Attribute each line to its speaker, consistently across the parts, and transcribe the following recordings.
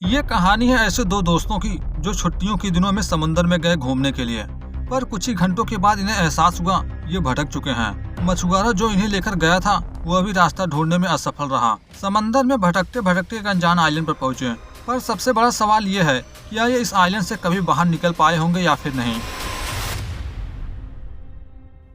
Speaker 1: ये कहानी है ऐसे दो दोस्तों की जो छुट्टियों के दिनों में समंदर में गए घूमने के लिए। पर कुछ ही घंटों के बाद इन्हें एहसास हुआ ये भटक चुके हैं। मछुआरा जो इन्हें लेकर गया था वह भी रास्ता ढूंढने में असफल रहा। समंदर में भटकते भटकते एक अनजान आइलैंड पर पहुंचे। पर सबसे बड़ा सवाल ये है, क्या ये इस आइलैंड से कभी बाहर निकल पाए होंगे या फिर नहीं।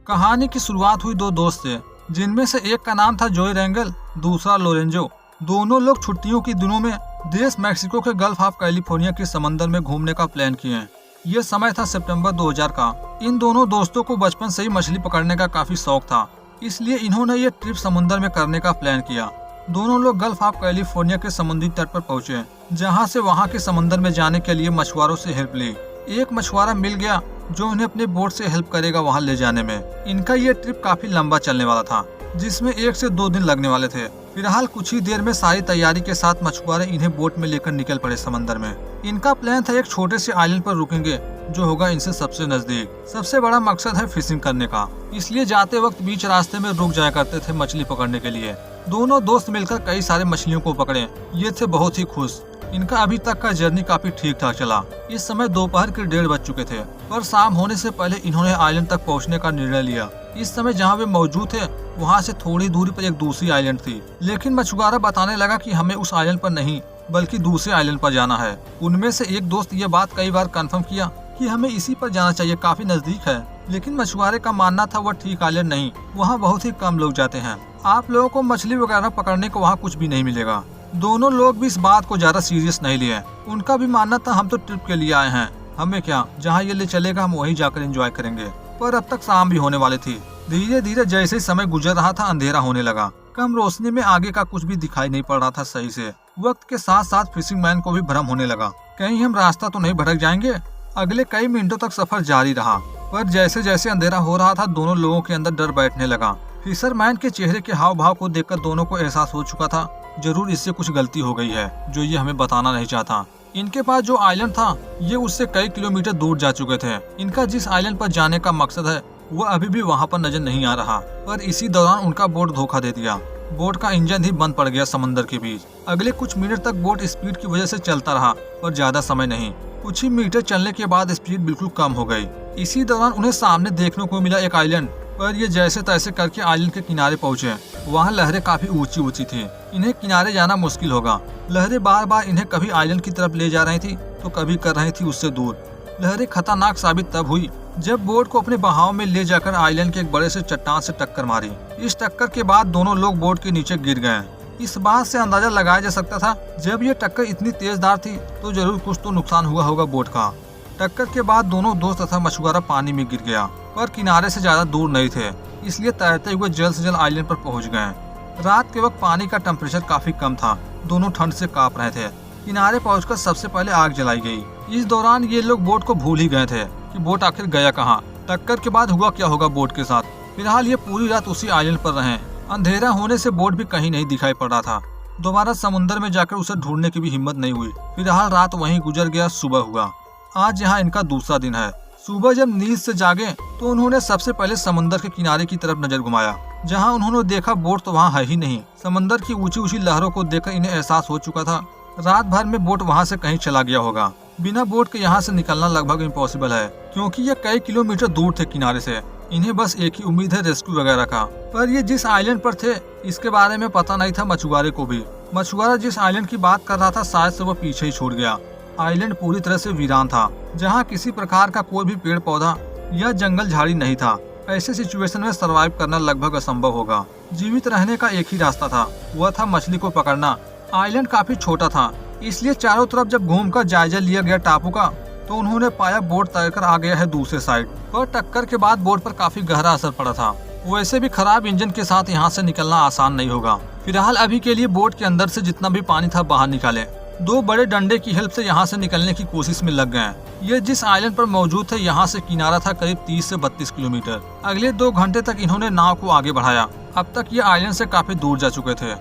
Speaker 1: कहानी की शुरुआत हुई दो दोस्त से, जिनमें से एक का नाम था जोई रेंगल, दूसरा लोरेंजो। दोनों लोग छुट्टियों के दिनों में देश मैक्सिको के गल्फ ऑफ कैलिफोर्निया के समंदर में घूमने का प्लान किए। ये समय था सितंबर 2000 का। इन दोनों दोस्तों को बचपन से ही मछली पकड़ने का काफी शौक था, इसलिए इन्होंने ये ट्रिप समुद्र में करने का प्लान किया। दोनों लोग गल्फ ऑफ कैलिफोर्निया के समुद्री तट पर पहुंचे, जहां से वहां के समंदर में जाने के लिए मछुआरों से हेल्प ली। एक मछुआरा मिल गया जो उन्हें अपने बोट से हेल्प करेगा वहां ले जाने में। इनका ये ट्रिप काफी लंबा चलने वाला था, जिसमें 1 से 2 दिन लगने वाले थे। फिलहाल कुछ ही देर में सारी तैयारी के साथ मछुआरे इन्हें बोट में लेकर निकल पड़े समंदर में। इनका प्लान था एक छोटे से आइलैंड पर रुकेंगे जो होगा इनसे सबसे नजदीक। सबसे बड़ा मकसद है फिशिंग करने का, इसलिए जाते वक्त बीच रास्ते में रुक जाया करते थे मछली पकड़ने के लिए। दोनों दोस्त मिलकर कई सारे मछलियों को पकड़े। ये थे बहुत ही खुश। इनका अभी तक का जर्नी काफी ठीक ठाक चला। इस समय दोपहर के 1:30 बज चुके थे, पर शाम होने से पहले इन्होंने आइलैंड तक पहुंचने का निर्णय लिया। इस समय जहां वे मौजूद थे वहां से थोड़ी दूरी पर एक दूसरी आइलैंड थी, लेकिन मछुआरा बताने लगा कि हमें उस आइलैंड पर नहीं बल्कि दूसरे आइलैंड पर जाना है। उनमें से एक दोस्त ये बात कई बार कंफर्म किया कि हमें इसी पर जाना चाहिए, काफी नजदीक है। लेकिन मछुआरे का मानना था वह ठीक आइलैंड नहीं, वहाँ बहुत ही कम लोग जाते हैं। आप लोगों को मछली वगैरह पकड़ने को वहाँ कुछ भी नहीं मिलेगा। दोनों लोग भी इस बात को ज्यादा सीरियस नहीं लिए। उनका भी मानना था हम तो ट्रिप के लिए आए हैं, हमें क्या, जहाँ ये ले चलेगा हम वहीं जाकर एंजॉय करेंगे। पर अब तक शाम भी होने वाली थी। धीरे धीरे जैसे समय गुजर रहा था अंधेरा होने लगा। कम रोशनी में आगे का कुछ भी दिखाई नहीं पड़ रहा था सही से। वक्त के साथ साथ फिशिंग मैन को भी भ्रम होने लगा, कहीं हम रास्ता तो नहीं भटक जाएंगे। अगले कई मिनटों तक सफर जारी रहा, पर जैसे जैसे अंधेरा हो रहा था दोनों लोगों के अंदर डर बैठने लगा। फिशरमैन के चेहरे के हाव भाव को देखकर दोनों को एहसास हो चुका था जरूर इससे कुछ गलती हो गई है जो ये हमें बताना नहीं चाहता। इनके पास जो आइलैंड था ये उससे कई किलोमीटर दूर जा चुके थे। इनका जिस आइलैंड पर जाने का मकसद है वो अभी भी वहाँ पर नजर नहीं आ रहा। पर इसी दौरान उनका बोट धोखा दे दिया। बोट का इंजन ही बंद पड़ गया समंदर के बीच। अगले कुछ मिनट तक बोट स्पीड की वजह से चलता रहा, पर ज्यादा समय नहीं। कुछ ही मीटर चलने के बाद स्पीड बिल्कुल कम हो गई। इसी दौरान उन्हें सामने देखने को मिला एक आइलैंड, पर ये जैसे तैसे करके आइलैंड के किनारे पहुंचे। वहाँ लहरें काफी ऊंची ऊंची थी, इन्हें किनारे जाना मुश्किल होगा। लहरें बार बार इन्हें कभी आइलैंड की तरफ ले जा रही थी तो कभी कर रही थी उससे दूर। लहरें खतरनाक साबित तब हुई जब बोट को अपने बहाव में ले जाकर आइलैंड के एक बड़े से चट्टान से टक्कर मारी। इस टक्कर के बाद दोनों लोग बोट के नीचे गिर गए। इस बात से अंदाजा लगाया जा सकता था जब ये टक्कर इतनी तेजदार थी तो जरूर कुछ तो नुकसान हुआ होगा बोट का। टक्कर के बाद दोनों दोस्त तथा मछुआरा पानी में गिर गया, पर किनारे से ज्यादा दूर नहीं थे, इसलिए तैरते हुए जल्द से जल्द आइलैंड पर पहुंच गए। रात के वक्त पानी का टेम्परेचर काफी कम था, दोनों ठंड से कांप रहे थे। किनारे पहुंचकर सबसे पहले आग जलाई गई। इस दौरान ये लोग बोट को भूल ही गए थे कि बोट आखिर गया कहाँ। टक्कर के बाद हुआ क्या होगा बोट के साथ। फिलहाल ये पूरी रात उसी आइलैंड पर रहे। अंधेरा होने से बोट भी कहीं नहीं दिखाई पड़ रहा था। दोबारा समुद्र में जाकर उसे ढूंढने की भी हिम्मत नहीं हुई। फिलहाल रात वहीं गुजर गया, सुबह हुआ। आज यहाँ इनका दूसरा दिन है। सुबह जब नींद से जागे तो उन्होंने सबसे पहले समंदर के किनारे की तरफ नजर घुमाया, जहाँ उन्होंने देखा बोट तो वहाँ है ही नहीं। समंदर की ऊंची ऊंची लहरों को देखकर इन्हें एहसास हो चुका था रात भर में बोट वहाँ से कहीं चला गया होगा। बिना बोट के यहाँ से निकलना लगभग इम्पॉसिबल है, क्योंकि ये कई किलोमीटर दूर थे किनारे से। इन्हें बस एक ही उम्मीद है रेस्क्यू वगैरह का। पर ये जिस आइलैंड पर थे इसके बारे में पता नहीं था मछुआरे को भी। मछुआरा जिस आइलैंड की बात कर रहा था शायद से वो पीछे ही छूट गया। आइलैंड पूरी तरह से वीरान था, जहाँ किसी प्रकार का कोई भी पेड़ पौधा या जंगल झाड़ी नहीं था। ऐसे सिचुएशन में सरवाइव करना लगभग असंभव होगा। जीवित रहने का एक ही रास्ता था, वह था मछली को पकड़ना। आइलैंड काफी छोटा था, इसलिए चारों तरफ जब घूमकर जायजा लिया गया टापू का तो उन्होंने पाया बोट तैरकर आ गया है दूसरे साइड। पर टक्कर के बाद बोट पर काफी गहरा असर पड़ा था। वैसे भी खराब इंजन के साथ यहाँ से निकलना आसान नहीं होगा। फिलहाल अभी के लिए बोट के अंदर से जितना भी पानी था बाहर निकाले। 2 बड़े डंडे की हेल्प से यहाँ से निकलने की कोशिश में लग गए। ये जिस आइलैंड पर मौजूद थे यहाँ से किनारा था करीब 30 से 32 किलोमीटर। अगले 2 घंटे तक इन्होंने नाव को आगे बढ़ाया। अब तक ये आइलैंड से काफी दूर जा चुके थे।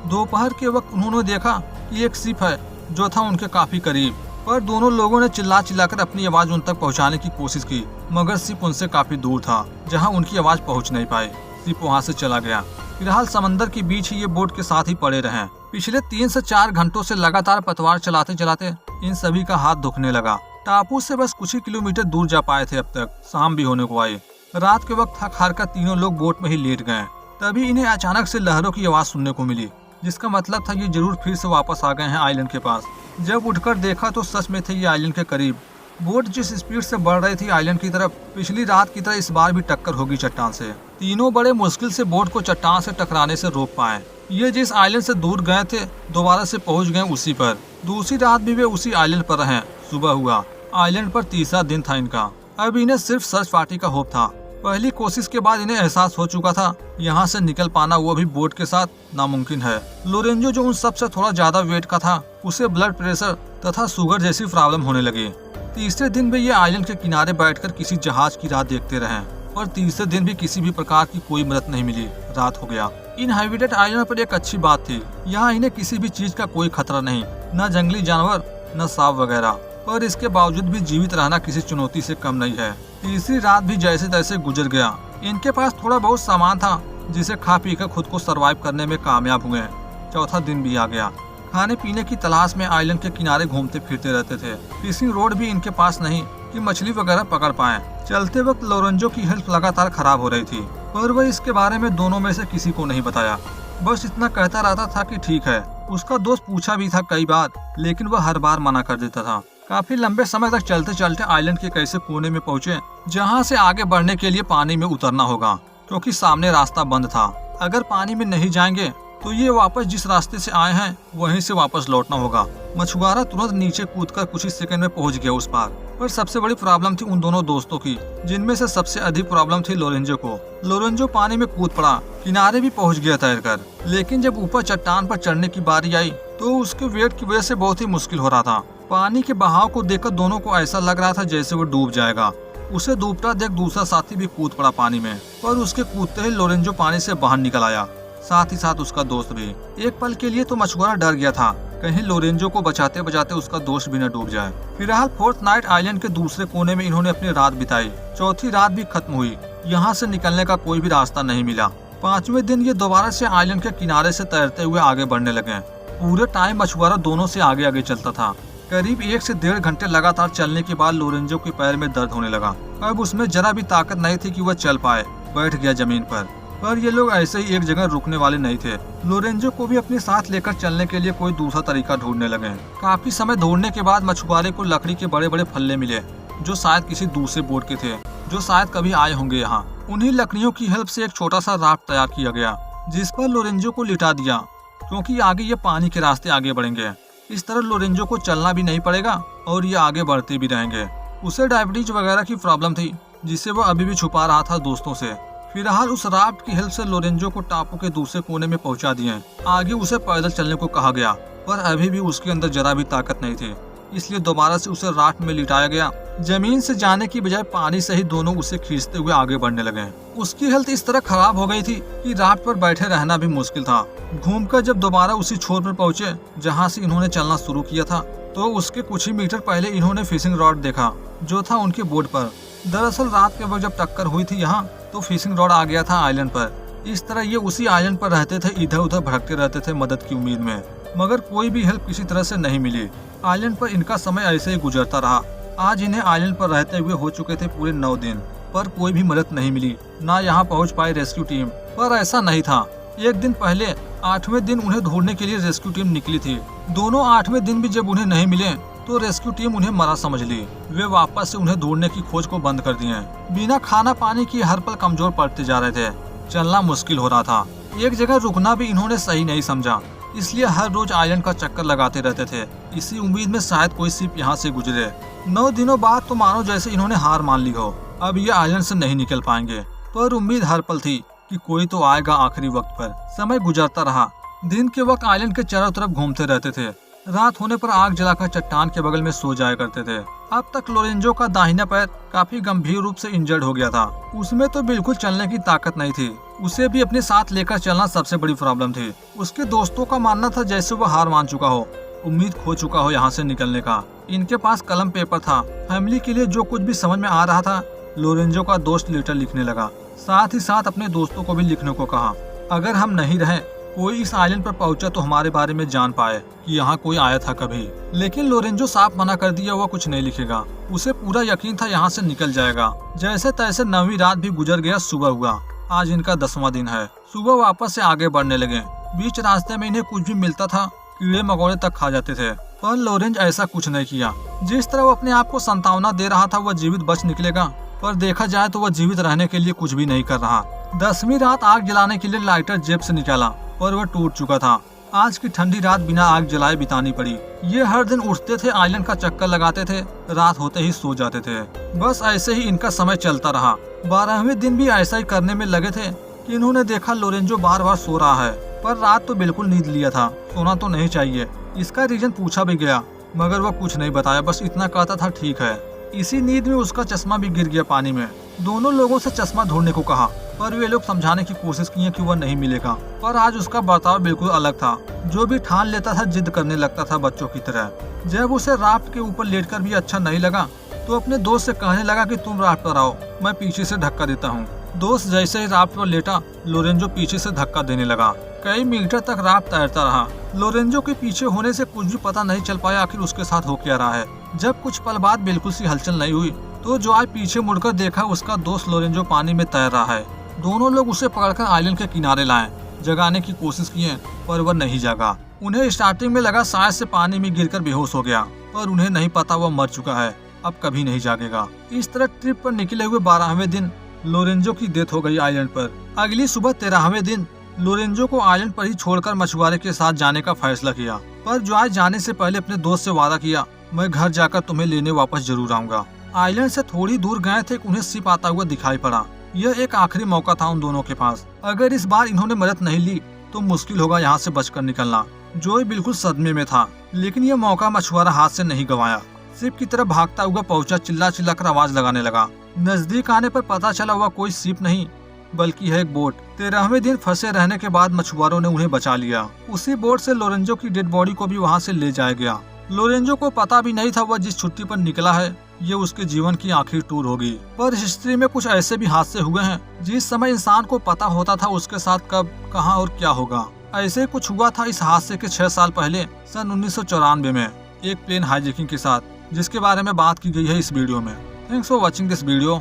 Speaker 1: दोपहर के वक्त उन्होंने देखा कि एक शिप है जो था उनके काफी करीब, पर दोनों लोगों ने चिल्ला चिल्लाकर अपनी आवाज उन तक पहुंचाने की कोशिश की, मगर शिप उनसे काफी दूर था जहां उनकी आवाज पहुंच नहीं पाई। शिप वहां से चला गया। फिलहाल समंदर के बीच ही ये बोट के साथ ही पड़े रहे। पिछले 3 से 4 घंटों से लगातार पतवार चलाते चलाते इन सभी का हाथ दुखने लगा। टापू से बस कुछ ही किलोमीटर दूर जा पाए थे। अब तक शाम भी होने को आई। रात के वक्त थक हार कर तीनों लोग बोट में ही लेट गए। तभी इन्हें अचानक से लहरों की आवाज सुनने को मिली, जिसका मतलब था ये जरूर फिर से वापस आ गए हैं आइलैंड के पास। जब उठकर देखा तो सच में थे ये आइलैंड के करीब। बोट जिस स्पीड से बढ़ रही थी आइलैंड की तरफ, पिछली रात की तरह इस बार भी टक्कर होगी चट्टान से। तीनों बड़े मुश्किल से बोट को चट्टान से टकराने से रोक पाए। ये जिस आइलैंड से दूर गए थे दोबारा से पहुंच गए उसी पर। दूसरी रात भी वे उसी आइलैंड पर रहे। सुबह हुआ। आइलैंड पर तीसरा दिन था इनका। अब इन्हें सिर्फ सर्च पार्टी का होप था। पहली कोशिश के बाद इन्हें एहसास हो चुका था यहाँ से निकल पाना वो भी बोट के साथ नामुमकिन है। लोरेंजो जो उन सबसे थोड़ा ज्यादा वेट का था, उसे ब्लड प्रेशर तथा शुगर जैसी प्रॉब्लम होने लगी। तीसरे दिन भी ये आइलैंड के किनारे बैठकर किसी जहाज की राह देखते रहे और तीसरे दिन भी किसी भी प्रकार की कोई मदद नहीं मिली। रात हो गया। इनहैबिटेड आइलैंड पर एक अच्छी बात थी, यहाँ इन्हें किसी भी चीज का कोई खतरा नहीं, न जंगली जानवर न सांप वगैरह। पर इसके बावजूद भी जीवित रहना किसी चुनौती से कम नहीं है। तीसरी रात भी जैसे तैसे गुजर गया। इनके पास थोड़ा बहुत सामान था जिसे खा पी कर खुद को सरवाइव करने में कामयाब हुए। चौथा दिन भी आ गया। खाने पीने की तलाश में आइलैंड के किनारे घूमते फिरते रहते थे। फिशिंग रोड भी इनके पास नहीं कि मछली वगैरह पकड़ पाए। चलते वक्त लोरेंजो की हेल्थ लगातार खराब हो रही थी, पर वह इसके बारे में दोनों में से किसी को नहीं बताया। बस इतना कहता रहता था कि ठीक है। उसका दोस्त पूछा भी था कई बार, लेकिन वह हर बार मना कर देता था। काफी लंबे समय तक चलते चलते आइलैंड के एक ऐसे कोने में पहुंचे जहां से आगे बढ़ने के लिए पानी में उतरना होगा, क्योंकि सामने रास्ता बंद था। अगर पानी में नहीं जाएंगे तो ये वापस जिस रास्ते से आए हैं वहीं से वापस लौटना होगा। मछुआरा तुरंत नीचे कूदकर कुछ ही सेकंड में पहुंच गया उस पार। पर सबसे बड़ी प्रॉब्लम थी उन दोनों दोस्तों की, जिनमें से सबसे अधिक प्रॉब्लम थी लोरेंजो को। लोरेंजो पानी में कूद पड़ा, किनारे भी पहुंच गया तैरकर, लेकिन जब ऊपर चट्टान पर चढ़ने की बारी आई तो उसके वेट की वजह से बहुत ही मुश्किल हो रहा था। पानी के बहाव को देखकर दोनों को ऐसा लग रहा था जैसे वो डूब जाएगा। उसे डूबता देख दूसरा साथी भी कूद पड़ा पानी में, पर उसके कूदते ही लोरेंजो पानी से बाहर निकल आया, साथ ही साथ उसका दोस्त भी। एक पल के लिए तो मछुआरा डर गया था कहीं लोरेंजो को बचाते बचाते उसका दोस्त भी न डूब जाए। फिलहाल फोर्थ नाइट आइलैंड के दूसरे कोने में इन्होंने अपनी रात बिताई। चौथी रात भी खत्म हुई। यहाँ से निकलने का कोई भी रास्ता नहीं मिला। पांचवें दिन ये दोबारा से आइलैंड के किनारे से तैरते हुए आगे बढ़ने लगे। पूरे टाइम मछुआरा दोनों से आगे आगे चलता था। करीब 1 से 1.5 घंटे लगातार चलने के बाद लोरेंजो के पैर में दर्द होने लगा। अब उसमें जरा भी ताकत नहीं थी कि वह चल पाए। बैठ गया जमीन पर ये लोग ऐसे ही एक जगह रुकने वाले नहीं थे। लोरेंजो को भी अपने साथ लेकर चलने के लिए कोई दूसरा तरीका ढूंढने लगे। काफी समय ढूंढने के बाद मछुआरे को लकड़ी के बड़े बड़े फल्ले मिले, जो शायद किसी दूसरे बोट के थे, जो शायद कभी आए होंगे यहाँ। उन्हीं लकड़ियों की हेल्प से एक छोटा सा राफ्ट तैयार किया गया, जिस पर लोरेंजो को लिटा दिया, क्योंकि आगे ये पानी के रास्ते आगे बढ़ेंगे। इस तरह लोरेंजो को चलना भी नहीं पड़ेगा और ये आगे बढ़ते भी रहेंगे। उसे डायबिटीज वगैरह की प्रॉब्लम थी, जिसे वो अभी भी छुपा रहा था दोस्तों से। फिलहाल उस राफ्ट की हेल्प से लोरेंजो को टापू के दूसरे कोने में पहुंचा दिए। आगे उसे पैदल चलने को कहा गया, पर अभी भी उसके अंदर जरा भी ताकत नहीं थी, इसलिए दोबारा से उसे राफ्ट में लिटाया गया। जमीन से जाने की बजाय पानी से ही दोनों उसे खींचते हुए आगे बढ़ने लगे। उसकी हेल्थ इस तरह खराब हो गई थी कि राफ्ट पर बैठे रहना भी मुश्किल था। घूमकर जब दोबारा उसी छोर पर पहुंचे जहां से इन्होंने चलना शुरू किया था, तो उसके कुछ ही मीटर पहले इन्होंने फिशिंग रॉड देखा, जो था उनके बोट पर। दरअसल रात के वक्त जब टक्कर हुई थी यहाँ, तो फिशिंग रॉड आ गया था आइलैंड पर। इस तरह ये उसी आइलैंड पर रहते थे, इधर उधर भटकते रहते थे मदद की उम्मीद में, मगर कोई भी हेल्प किसी तरह से नहीं मिली। आइलैंड पर इनका समय ऐसे ही गुजरता रहा। आज इन्हें आइलैंड पर रहते हुए हो चुके थे पूरे 9 दिन, पर कोई भी मदद नहीं मिली, ना यहाँ पहुँच पाई रेस्क्यू टीम। पर ऐसा नहीं था। एक दिन पहले 8वें दिन उन्हें ढूंढने के लिए रेस्क्यू टीम निकली थी। दोनों 8वें दिन भी जब उन्हें नहीं मिले तो रेस्क्यू टीम उन्हें मरा समझ ली। वे वापस से उन्हें ढूंढने की खोज को बंद कर दिए। बिना खाना पानी की हर पल कमजोर पड़ते जा रहे थे। चलना मुश्किल हो रहा था। एक जगह रुकना भी इन्होंने सही नहीं समझा, इसलिए हर रोज आइलैंड का चक्कर लगाते रहते थे, इसी उम्मीद में शायद कोई शिप यहाँ से गुजरे। 9 दिनों बाद तो मानो जैसे इन्होंने हार मान ली हो, अब ये आइलैंड से नहीं निकल पाएंगे। पर उम्मीद हर पल थी कि कोई तो आएगा आखिरी वक्त पर। समय गुजरता रहा। दिन के वक्त आइलैंड के चारों तरफ घूमते रहते थे। रात होने पर आग जलाकर चट्टान के बगल में सो जाया करते थे। अब तक लोरेंजो का दाहिना पैर काफी गंभीर रूप से इंजर्ड हो गया था। उसमें तो बिल्कुल चलने की ताकत नहीं थी। उसे भी अपने साथ लेकर चलना सबसे बड़ी प्रॉब्लम थी। उसके दोस्तों का मानना था जैसे वो हार मान चुका हो, उम्मीद खो चुका हो यहाँ से निकलने का। इनके पास कलम पेपर था। फैमिली के लिए जो कुछ भी समझ में आ रहा था, लोरेंजो का दोस्त लेटर लिखने लगा। साथ ही साथ अपने दोस्तों को भी लिखने को कहा। अगर हम नहीं रहे कोई इस आइलैंड पर पहुंचा तो हमारे बारे में जान पाए कि यहाँ कोई आया था कभी। लेकिन लोरेंजो साफ मना कर दिया, वह कुछ नहीं लिखेगा। उसे पूरा यकीन था यहाँ से निकल जाएगा। जैसे तैसे 9वीं रात भी गुजर गया, सुबह हुआ। आज इनका 10वां दिन है। सुबह वापस से आगे बढ़ने लगे। बीच रास्ते में इन्हें कुछ भी मिलता था, कीड़े मकोड़े तक खा जाते थे, पर लोरेंज ऐसा कुछ नहीं किया। जिस तरह वो अपने आप को संतावना दे रहा था वह जीवित बच निकलेगा, पर देखा जाए तो वह जीवित रहने के लिए कुछ भी नहीं कर रहा। 10वीं रात आग जलाने के लिए लाइटर जेब से निकाला, पर वह टूट चुका था। आज की ठंडी रात बिना आग जलाए बितानी पड़ी। ये हर दिन उठते थे, आइलैंड का चक्कर लगाते थे, रात होते ही सो जाते थे। बस ऐसे ही इनका समय चलता रहा। 12वें दिन भी ऐसा ही करने में लगे थे कि इन्होंने देखा लोरेंजो बार बार सो रहा है, पर रात तो बिल्कुल नींद लिया था, सोना तो नहीं चाहिए। इसका रीजन पूछा भी गया, मगर वह कुछ नहीं बताया, बस इतना कहता था ठीक है। इसी नींद में उसका चश्मा भी गिर गया पानी में। दोनों लोगों से चश्मा ढूंढने को कहा, पर वे लोग समझाने की कोशिश किए कि वह नहीं मिलेगा। पर आज उसका बर्ताव बिल्कुल अलग था। जो भी ठान लेता था जिद करने लगता था बच्चों की तरह। जब उसे राफ्ट के ऊपर लेटकर भी अच्छा नहीं लगा तो अपने दोस्त से कहने लगा कि तुम राफ्ट पर आओ, मैं पीछे से धक्का देता हूँ। दोस्त जैसे ही राफ्ट पर लेटा, लोरेंजो पीछे से धक्का देने लगा। कई मीटर तक राफ्ट तैरता रहा। लोरेंजो के पीछे होने से कुछ भी पता नहीं चल पाया आखिर उसके साथ हो क्या रहा है। जब कुछ पल बाद बिल्कुल सी हलचल नहीं हुई तो जॉय पीछे मुड़कर देखा, उसका दोस्त लोरेंजो पानी में तैर रहा है। दोनों लोग उसे पकड़कर आइलैंड के किनारे लाए, जगाने की कोशिश किए, पर वह नहीं जागा। उन्हें स्टार्टिंग में लगा शायद से पानी में गिरकर बेहोश हो गया, पर उन्हें नहीं पता वह मर चुका है, अब कभी नहीं जागेगा। इस तरह ट्रिप पर निकले हुए 12वें दिन लोरेंजो की डेथ हो गई आइलैंड पर। अगली सुबह 13वें दिन लोरेंजो को आइलैंड पर ही छोड़कर मछुआरे के साथ जाने का फैसला किया, पर जॉय जाने से पहले अपने दोस्त से वादा किया, मैं घर जाकर तुम्हें लेने वापस जरूर आऊंगा। आइलैंड से थोड़ी दूर गए थे, उन्हें शिप आता हुआ दिखाई पड़ा। यह एक आखिरी मौका था उन दोनों के पास। अगर इस बार इन्होंने मदद नहीं ली तो मुश्किल होगा यहाँ से बचकर निकलना। जॉय बिल्कुल सदमे में था, लेकिन यह मौका मछुआरा हाथ से नहीं गंवाया। शिप की तरफ भागता हुआ पहुंचा, चिल्ला चिल्ला कर आवाज लगाने लगा। नजदीक आने पर पता चला वह कोई शिप नहीं बल्कि है एक बोट। 13वें दिन फंसे रहने के बाद मछुआरों ने उन्हें बचा लिया। उसी बोट से लोरेंजो की डेड बॉडी को भी वहाँ से ले जाया गया। लोरेंजो को पता भी नहीं था वह जिस छुट्टी पर निकला है ये उसके जीवन की आखिरी टूर होगी। पर हिस्ट्री में कुछ ऐसे भी हादसे हुए हैं जिस समय इंसान को पता होता था उसके साथ कब, कहां और क्या होगा। ऐसे कुछ हुआ था इस हादसे के 6 साल पहले, सन 1994 में, एक प्लेन हाईजैकिंग के साथ, जिसके बारे में बात की गई है इस वीडियो में। Thanks for watching this video.